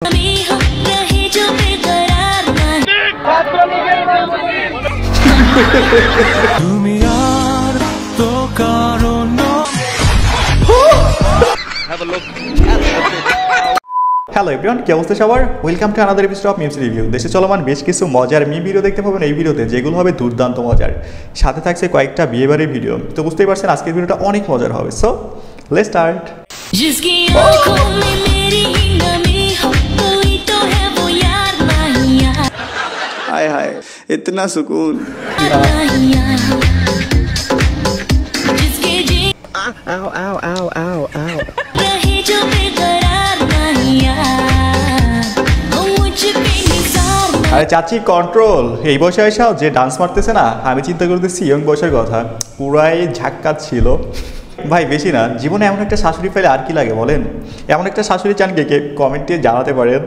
Hello everyone, কি অবস্থা সবার? Welcome to another episode of memes review. দেশে চলমান বেশ কিছু মজার মি ভিডিও দেখতে পাবেন এই ভিডিওতে, যেগুলো হবে দুর্দান্ত মজার। সাথে থাকছে কয়েকটা বিয়েবাড়ির ভিডিও। তো বুঝতেই পারছেন আজকের ভিডিওটা অনেক মজার হবে। So let's start. हाय हाय इतना सुकून। आओ आओ आओ आओ आओ। আরে চাচি কন্ট্রোল, এই বয়সে এসেও যে ডান্স মারতেছে না, আমি চিন্তা করতেছি ইয়ং বয়সের কথা। পুরাই ঝাক্কা ছিল ভাই, বেশি না। জীবনে এমন একটা শাশুড়ি পেলে আর কি লাগে বলেন? এমন একটা শাশুড়ি চান কে কমেন্টে জানাতে পারেন।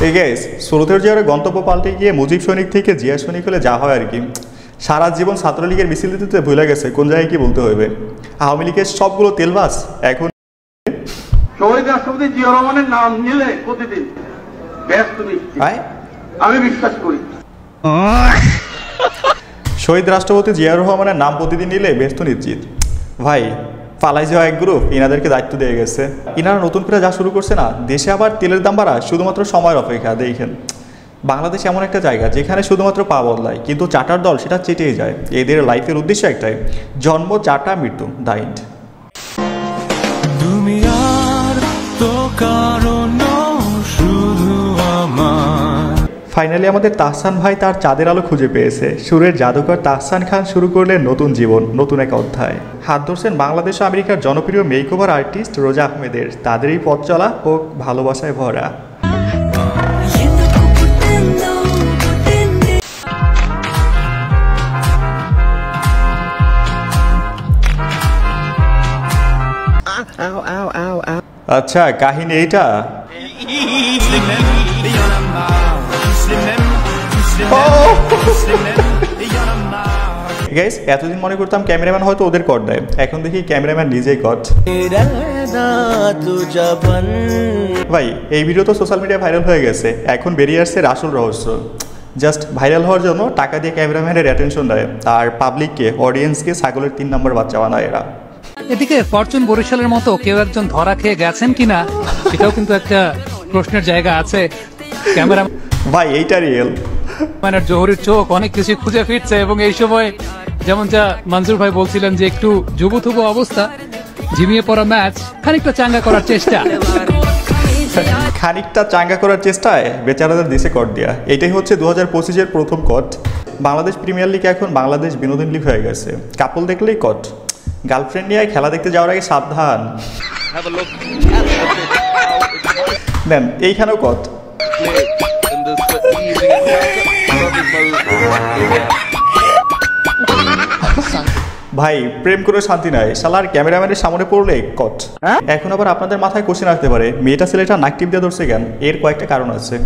এই গাইস, সুরতের জিয়ার গন্তব্য পাল্টে গিয়ে মুজিব সৈনিক থেকে জিয়া সৈনিক হলে যা হয় আর কি। সারা জীবন ছাত্রলীগের মিছিল দিতে ভুলে গেছে কোন জায়গায় কি বলতে হবে। আওয়ামী লীগের সবগুলো তেলবাস এখন শহীদ রাষ্ট্রপতি জিয়া রহমানের নাম নিলে প্রতিদিন ব্যস্ত নিশ্চিত, আমি বিশ্বাস করি। শহীদ রাষ্ট্রপতি জিয়া রহমানের নাম প্রতিদিন নিলে ব্যস্ত নিশ্চিত। ভাই পালাই যাওয়া এক গ্রুপ ইনাদেরকে দায়িত্ব দিয়ে গেছে। ইনারা নতুন করে যা শুরু করছে না, দেশে আবার তেলের দাম বাড়া শুধুমাত্র সময়ের অপেক্ষা। দেখেন বাংলাদেশ এমন একটা জায়গা যেখানে শুধুমাত্র পা বদলায়, কিন্তু চাটার দল সেটা চেটেই যায়। এদের লাইফের উদ্দেশ্য একটাই, জন্ম চাটা মৃত্যু দা এন্ড। ফাইনালি আমাদের তাহসান ভাই তার চাঁদের আলো খুঁজে পেয়েছে। সুরের জাদুকর তাহসান খান শুরু করলেন নতুন জীবন, নতুন এক অধ্যায়। হাত ধরছেন বাংলাদেশ ও আমেরিকার জনপ্রিয় মেকওভার আর্টিস্ট রোজা আহমেদের। তাদের এই পথ চলা হোক ভালোবাসায় ভরা। আচ্ছা কাহিনী এইটা। গাইস, এতদিন মনে করতাম ক্যামেরাম্যান হয়তো ওদের কট দেয়, এখন দেখি ক্যামেরাম্যান নিজেই কট। ভাই এই ভিডিও তো সোশ্যাল মিডিয়া ভাইরাল হয়ে গেছে, এখন বেরিয়ে আসছে আসল রহস্য। জাস্ট ভাইরাল হওয়ার জন্য টাকা দিয়ে ক্যামেরাম্যানের অ্যাটেনশন দেয়, আর পাবলিককে অডিয়েন্সকে ছাগলের 3 নম্বর বাচ্চা বানায় এরা। এদিকে ফরচুন বরিশালের মতো কেউ একজন ধরা খেয়ে গেছেন কিনা সেটাও কিন্তু একটা প্রশ্নের জায়গা আছে। ক্যামেরা ভাই এইটা রিয়েল, মানে জোহরের চোখ অনেক কিছু খুঁজে ফিরছে, এবং এই সময় যেমন যা মনজুর ভাই বলছিলেন যে একটু যুবথুবু অবস্থা, ঝিমিয়ে পড়া ম্যাচ খানিকটা চাঙ্গা করার চেষ্টা, খানিকটা চাঙ্গা করার চেষ্টায় বেচারাদের দেশে কট দেয়া। এটাই হচ্ছে 2025-এর প্রথম কট। বাংলাদেশ প্রিমিয়ার লিগ এখন বাংলাদেশ বিনোদন লিগ হয়ে গেছে। কাপল দেখলেই কট। গার্লফ্রেন্ড নিয়ে খেলা দেখতে যাওয়ার আগে সাবধান। দেন এইখানেও কট। ভাই প্রেম করে শান্তি নাই, শালার ক্যামেরাম্যানের সামনে পড়লে কট। এখন আবার আপনাদের মাথায় কোশ্চেন আসতে পারে, মেয়েটা ছেলেটা নাক টিপ দিয়ে ধরছে কেন? এর কয়েকটা কারণ আছে।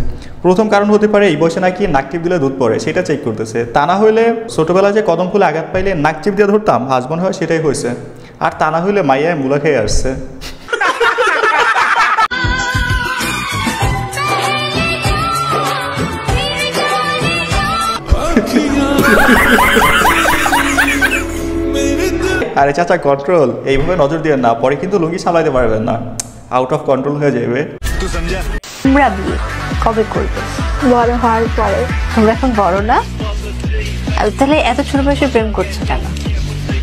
প্রথম কারণ হতে পারে এই বয়সে নাকি নাক টিপ দিলে দুধ পড়ে, সেটা চেক করতেছে। তা না হইলে ছোটবেলায় যে কদম ফুলে আঘাত পাইলে নাক টিপ দিয়ে ধরতাম, হাজবেন্ড হয় সেটাই হয়েছে। আর তা না হইলে মাইয়ায় মুলা খেয়ে আসছে। আরে চাচা কন্ট্রোল, এইভাবে নজর দিয়ে না, পরে কিন্তু লুঙ্গি সামলাইতে পারবেন না, আউট অফ কন্ট্রোল হয়ে যাবে। তোমরা বিয়ে কবে করবে? বড় হওয়ার পরে। তোমরা এখন বড় না, তাহলে এত ছোট বয়সে প্রেম করছো কেন?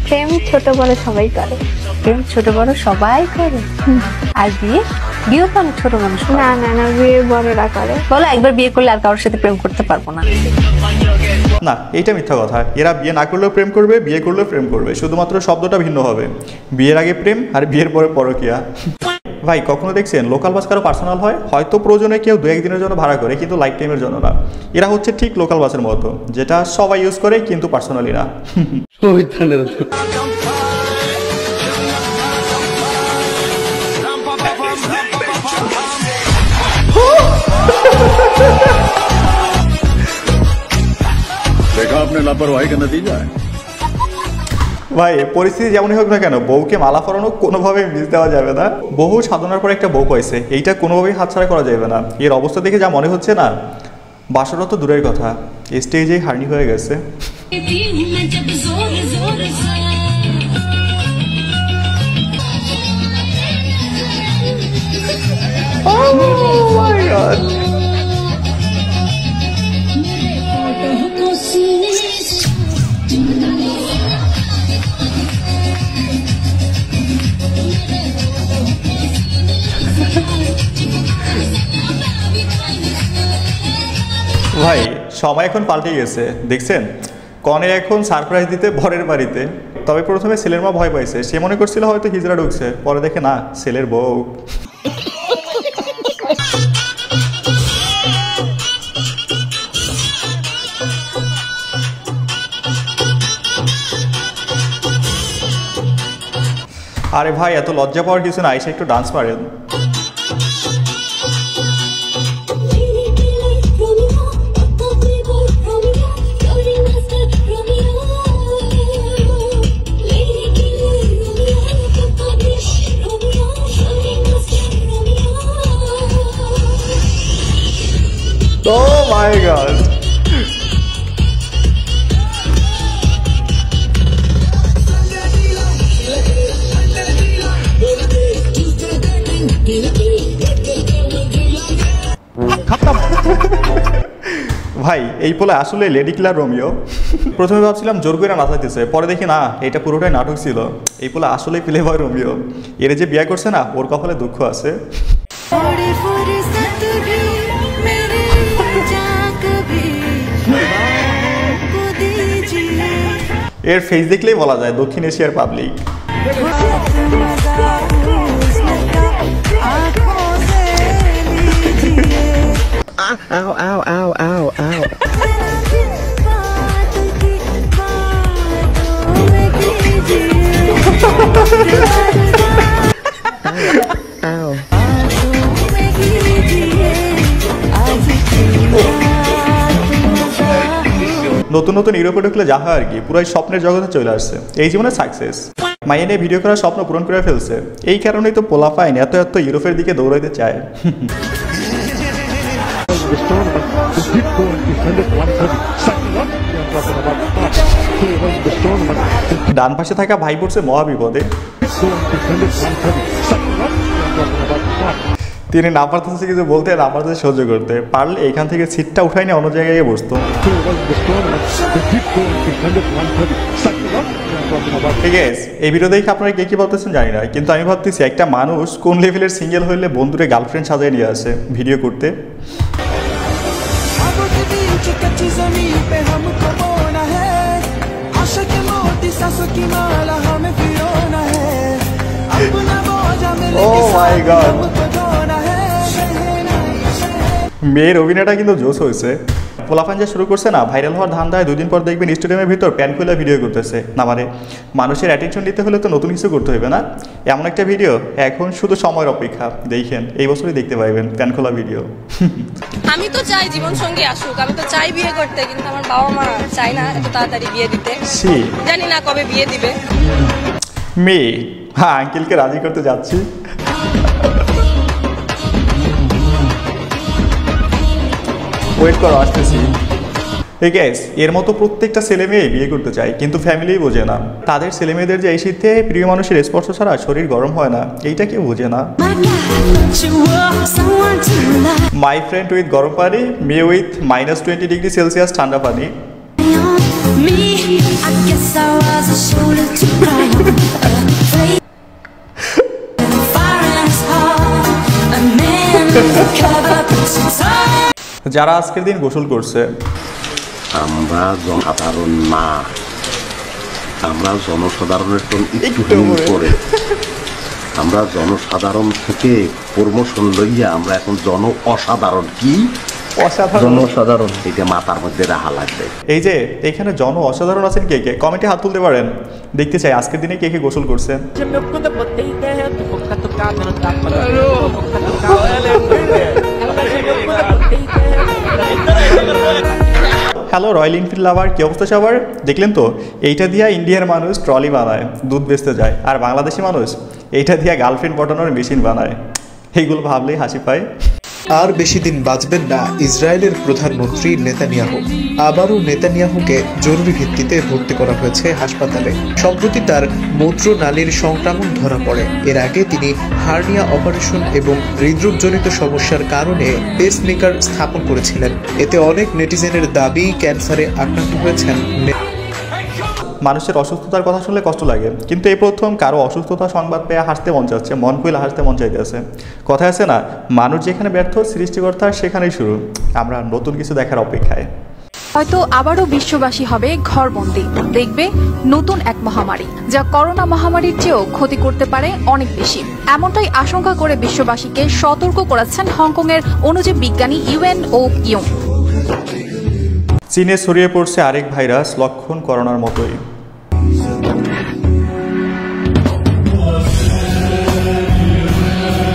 প্রেম ছোট বড় সবাই করে। প্রেম ছোট বড় সবাই করে। আর বিয়ে? বিয়ে তো অনেক ছোট মানুষ। না না না, বিয়ে বড়রা করে। বলো একবার বিয়ে করলে আর কারোর সাথে প্রেম করতে পারবো না। না, এইটা মিথ্যা কথা। এরা বিয়ে না করলেও প্রেম করবে, বিয়ে করলেও প্রেম করবে, শুধুমাত্র শব্দটা ভিন্ন হবে। বিয়ের আগে প্রেম আর বিয়ের পরে পরকিয়া। ভাই কখনো দেখছেন লোকাল বাস কারো পার্সোনাল হয়? হয়তো প্রয়োজনে কেউ 2-1 দিনের জন্য ভাড়া করে, কিন্তু লাইফ টাইমের জন্য না। এরা হচ্ছে ঠিক লোকাল বাসের মতো, যেটা সবাই ইউজ করে কিন্তু পার্সোনালি না। लापरवाही का नतीजा है। ভাই পরিস্থিতি যেমনই হোক না কেন বউকে মালা পরানো কোনোভাবেই মিস দেওয়া যাবে না। বহু সাধনার পর একটা বউ পাইছে, এইটা কোনোভাবেই হাতছাড়া করা যাবে না। এর অবস্থা দেখে যা মনে হচ্ছে না, বাসরত তো দূরের কথা, স্টেজেই হার্নি হয়ে গেছে। ভাই সময় এখন পাল্টে গেছে, দেখছেন কনে এখন সারপ্রাইজ দিতে বরের বাড়িতে। তবে প্রথমে ছেলের মা ভয় পাইছে, সে মনে করছিল হয়তো হিজড়া ঢুকছে, পরে দেখে না ছেলের বউ। আরে ভাই এত লজ্জা পাওয়ার কিছু না, এসে একটু ডান্স পারেন। Oh my god! ভাই এই পোলা আসলে লেডি কিলার রোমিও। প্রথমে ভাবছিলাম জোর করে নাচাইতেছে, পরে দেখি না এটা পুরোটাই নাটক ছিল। এই পোলা আসলে প্লে বয় রোমিও। এর যে বিয়ে করছে না ওর কপালে দুঃখ আছে। এর ফেস দেখলেই বলা যায় দক্ষিণ এশিয়ার public. Ow, ow, ow, ow, ow. Ow. নতুন নতুন ইউরোপে ঢুকলে যা হয় আর কি, পুরাই স্বপ্নের জগতে চলে আসছে। এই জীবনে সাকসেস মাইয়া নিয়ে ভিডিও করার স্বপ্ন পূরণ করে ফেলছে। এই কারণেই তো পোলাপাইন এত এত ইউরোপের দিকে দৌড়াইতে চায়। ডান পাশে থাকা ভাই পড়ছে মহা বিপদে। তিনি না পারতেছে কিছু বলতে, না পারতেছে সহ্য করতে, পারলে এখান থেকে সিটটা উঠাই নিয়ে অন্য জায়গায় বসতো। ঠিক আছে, এই ভিডিও দেখে আপনারা কে কি ভাবতেছেন জানি না, কিন্তু আমি ভাবতেছি একটা মানুষ কোন লেভেলের সিঙ্গেল হইলে বন্ধুরে গার্লফ্রেন্ড সাজিয়ে নিয়ে আসে ভিডিও করতে। Oh my God! মেয়ের অভিনয়টা কিন্তু জোশ হয়েছে। পোলাপান যা শুরু করছে না, ভাইরাল হওয়ার ধান্দায় 2 দিন পর দেখবেন স্টেডিয়ামের ভিতর প্যান খুলে ভিডিও করতেছে। না মানে মানুষের অ্যাটেনশন নিতে হলে তো নতুন কিছু করতে হবে না? এমন একটা ভিডিও এখন শুধু সময়ের অপেক্ষা, দেখেন এই বছরই দেখতে পাইবেন প্যান খোলা ভিডিও। আমি তো চাই জীবন সঙ্গী আসুক, আমি তো চাই বিয়ে করতে, কিন্তু আমার বাবা মা চাই না এত তাড়াতাড়ি বিয়ে দিতে। জানি না কবে বিয়ে দিবে। মেয়ে, হ্যাঁ আঙ্কেলকে রাজি করতে যাচ্ছি। ওয়েট করো, আসতেছি। ঠিক আছে, এর মতো প্রত্যেকটা ছেলে মেয়ে বিয়ে করতে চায়, কিন্তু ফ্যামিলিই বোঝে না তাদের ছেলে মেয়েদের যে এই শীতে প্রিয় মানুষের স্পর্শ ছাড়া শরীর গরম হয় না, এইটা কেউ বোঝে না। মাই ফ্রেন্ড উইথ গরম পানি, মে উইথ -20 ডিগ্রি সেলসিয়াস ঠান্ডা পানি। যারা আজকের দিন গোসল করছে, আমরা জনসাধারণ না, আমরা জনসাধারণের একটু করে, আমরা জনসাধারণ থেকে প্রমোশন লইয়া আমরা এখন জন অসাধারণ। কি জনসাধারণ? এটা মাথার মধ্যে রাখা লাগবে। এই যে এখানে জন অসাধারণ আছেন কে কে, কমেন্টে হাত তুলতে পারেন, দেখতে চাই আজকের দিনে কে কে গোসল করছে। হ্যালো রয়্যাল এনফিল্ড লাভার, কি অবস্থা সবার? দেখলেন তো, এইটা দিয়া ইন্ডিয়ার মানুষ ট্রলি বানায়, দুধ বেচতে যায়, আর বাংলাদেশি মানুষ এইটা দিয়া গার্লফ্রেন্ড পটানোর মেশিন বানায়। এইগুলো ভাবলেই হাসি পায়। আর বেশি দিন বাঁচবেন না ইসরায়েলের প্রধানমন্ত্রী নেতানিয়াহু। আবারও নেতানিয়াহুকে জরুরি ভিত্তিতে ভর্তি করা হয়েছে হাসপাতালে। সম্প্রতি তার মূত্রনালীর সংক্রমণ ধরা পড়ে। এর আগে তিনি হার্নিয়া অপারেশন এবং হৃদরোগজনিত সমস্যার কারণে পেসমেকার স্থাপন করেছিলেন। এতে অনেক নেটিজেনের দাবি ক্যান্সারে আক্রান্ত হয়েছেন। মানুষের অসুস্থতার কথা শুনলে কষ্ট লাগে, কিন্তু এই প্রথম কারো অসুস্থতা সংবাদ পেয়ে হাসতে মন চাচ্ছে, মন খুলে হাসতে মন চাইতেছে। কথা আছে না, মানুষ যেখানে ব্যর্থ সৃষ্টিকর্তা সেখানেই শুরু। আমরা নতুন কিছু দেখার অপেক্ষায়। হয়তো আবারও বিশ্ববাসী হবে ঘরবন্দি, দেখবে নতুন এক মহামারী যা করোনা মহামারীর চেয়েও ক্ষতি করতে পারে অনেক বেশি। এমনটাই আশঙ্কা করে বিশ্ববাসীকে সতর্ক করেছেন হংকংয়ের অণুজীব বিজ্ঞানী ইউএন ও ইয়ং। চীনে ছড়িয়ে পড়ছে আরেক ভাইরাস, লক্ষণ করোনার মতোই।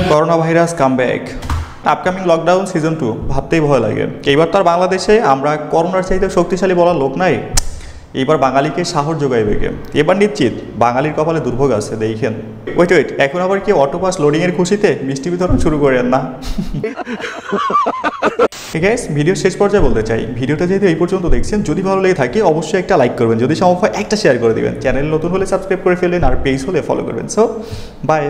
Corona virus comeback. Upcoming lockdown season 2 ভাবতেই ভয় লাগে। এইবার তো আর বাংলাদেশে আমরা করোনার চাইতে শক্তিশালী বলার লোক নাই। এইবার বাঙালিকে সাহস যোগাইবে কে? এবার নিশ্চিত বাঙালির কপালে দুর্ভোগ আছে, দেখেন। ওয়েট, এখন আবার কি অটোপাস লোডিংয়ের খুশিতে মিষ্টি বিতরণ শুরু করেন না? গাইস, ভিডিও শেষ পর্যায়ে বলতে চাই, ভিডিওটা যেহেতু এই পর্যন্ত দেখছেন, যদি ভালো লেগে থাকে অবশ্যই একটা লাইক করবেন, যদি সম্ভব হয় একটা শেয়ার করে দিবেন, চ্যানেল নতুন হলে সাবস্ক্রাইব করে ফেলবেন, আর পেজ হলে ফলো করবেন। So by.